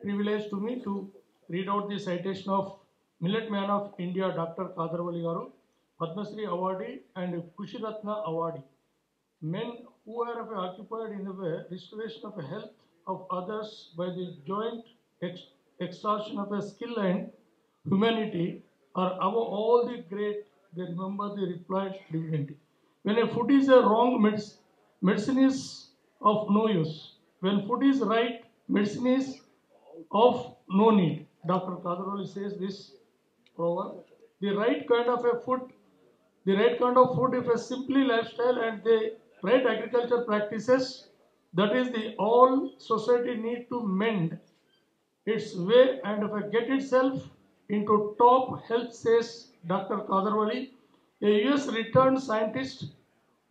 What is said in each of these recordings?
privilege to me to read out the citation of Millet Man of India, Dr. Kadarwali Garu, Padma Shri awardee and Kushi Ratna awardee. Men who are occupied in the restoration of health of others by the joint extraction of a skill and humanity are above all the great. They remember the replied divinity. When a food is a wrong, medicine is of no use. When food is right, medicine is of no need. Dr. Kadaroli says this proverb. The right kind of a food, the right kind of food, if a simply lifestyle and the right agriculture practices, that is the all society need to mend its way and get itself into top health, says Dr. Kadarwali, a US returned scientist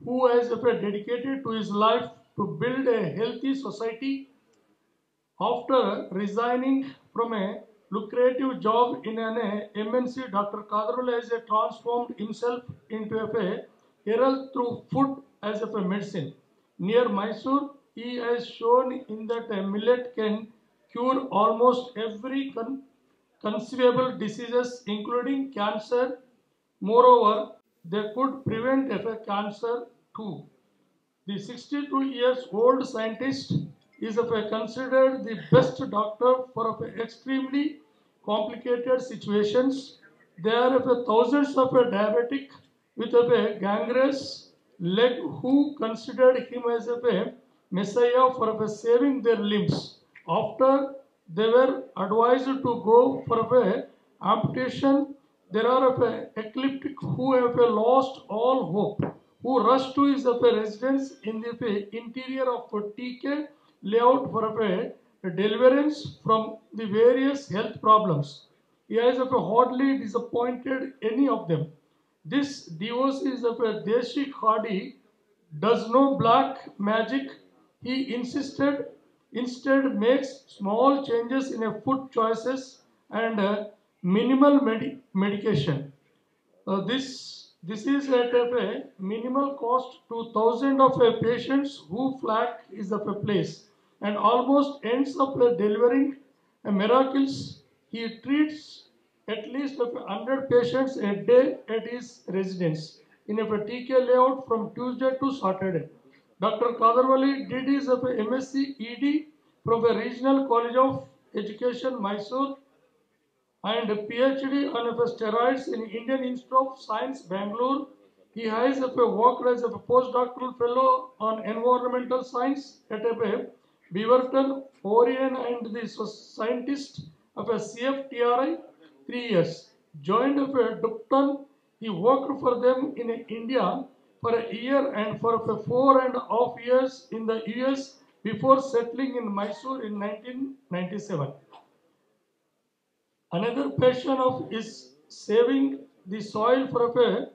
who has dedicated to his life to build a healthy society. After resigning from a lucrative job in an MNC, Dr. Kadarwali has transformed himself into a herald through food as a medicine. Near Mysore, he has shown in that millet can cure almost every conceivable diseases, including cancer. Moreover, they could prevent cancer too. The 62 years old scientist is considered the best doctor for extremely complicated situations. There are thousands of diabetic with gangrenous leg who considered him as a messiah for saving their limbs. After they were advised to go for amputation, there are epileptic who have lost all hope, who rushed to his residence in the interior of TK layout for deliverance from the various health problems. He has hardly disappointed any of them. This devotee is Deshi Khadi does no black magic. He instead makes small changes in food choices and minimal medication. This is at a minimal cost to thousands of patients who flock is of a place and almost ends up delivering miracles. He treats at least 100 patients a day at his residence in a TK layout from Tuesday to Saturday. Dr. Kadarwali did his MSc ED from the Regional College of Education, Mysore, and PhD on steroids in Indian Institute of Science, Bangalore. He has worked as a postdoctoral fellow on environmental science at Beaverton, Orion, and the scientist of CFTRI 3 years. Joined Dupton, he worked for them in India for a year and for 4.5 years in the US before settling in Mysore in 1997. Another passion of is saving the soil for a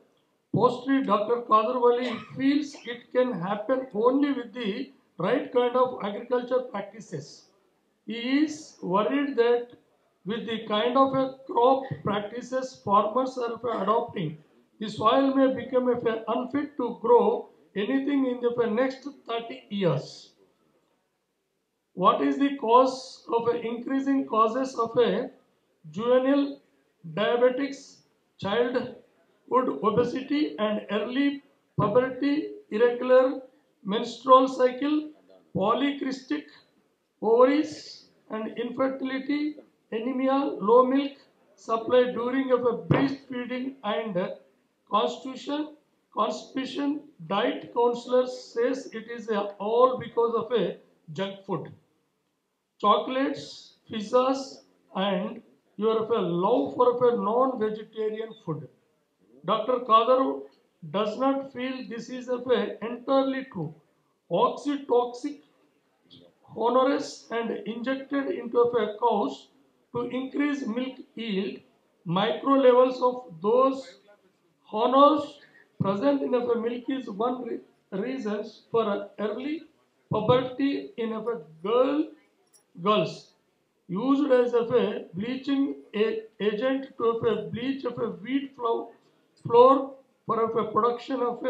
poultry. Dr. Kadarwali feels it can happen only with the right kind of agriculture practices. He is worried that with the kind of crop practices farmers are adopting, the soil may become unfit to grow anything in the next 30 years. What is the cause of increasing causes of juvenile diabetics, childhood obesity, and early puberty, irregular menstrual cycle, polycystic ovaries, and infertility, anemia, low milk supply during breastfeeding, and constipation. Diet counselor says it is all because of junk food, chocolates, pizzas, and your love for non-vegetarian food. Dr. Kadar does not feel this is entirely true. Oxytoxic honores and injected into cows to increase milk yield. Micro levels of those honors present in milk is one reason for early puberty in girls, used as bleaching agent to bleach wheat flour for production of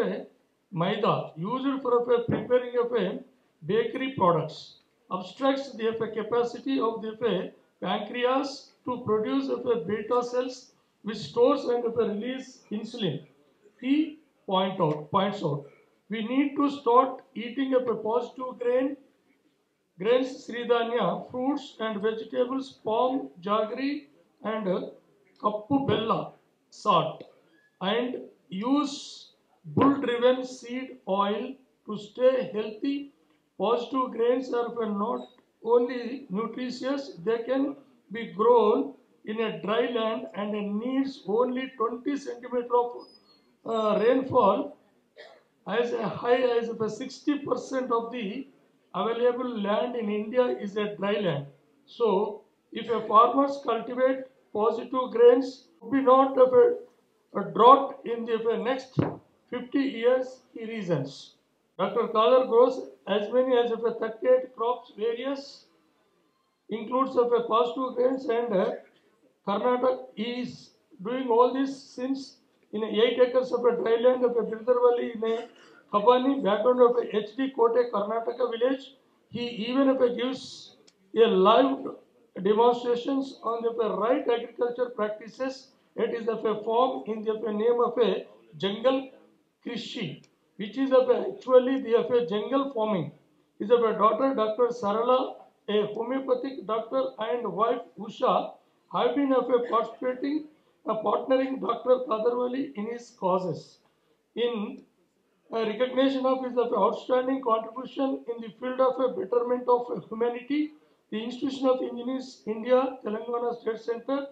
maida, used for preparing bakery products, obstructs the capacity of the pancreas to produce beta cells which stores and release insulin. He points out, we need to start eating a positive grains, Sridhanya, fruits and vegetables, palm, jaggery, and kappu bella, salt, and use bull-driven seed oil to stay healthy. Positive grains are not only nutritious, they can be grown in a dry land and needs only 20 centimeters of rainfall as high as 60% of the available land in India is a dry land. So, if a farmers cultivate positive grains, be not of a drought in the next 50 years, he reasons. Dr. Kalar grows as many as 38 crops, various includes of a positive grains and Karnataka is doing all this since in 8 acres of a dry land of a Birdarvalli in a Kabani background of a HD Kote Karnataka village. He even if gives a live demonstrations on the right agriculture practices. It is of a form in the name of a jungle Krishi, which is of actually the of a jungle farming. Is of a daughter Dr. Sarala, a homeopathic doctor, and wife Usha have been of a participating, partnering Dr. Kadarwali in his causes. In recognition of his outstanding contribution in the field of betterment of humanity, the Institution of Engineers India, Telangana State Center,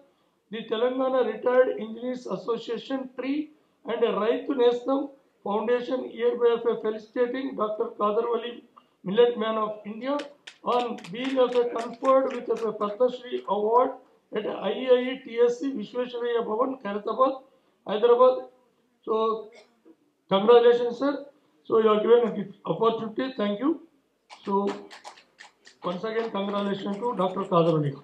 the Telangana Retired Engineers Association Tree, and a Raitu Nestam Foundation hereby felicitating Dr. Kadarwali, Millet Man of India, on being conferred with a Padma Shri Award at IITSC Vishwesvaraya Bhavan, Khairatabad, Hyderabad. So, congratulations, sir. So, you are given a opportunity. Thank you. So, once again, congratulations to Dr. Kadarwali.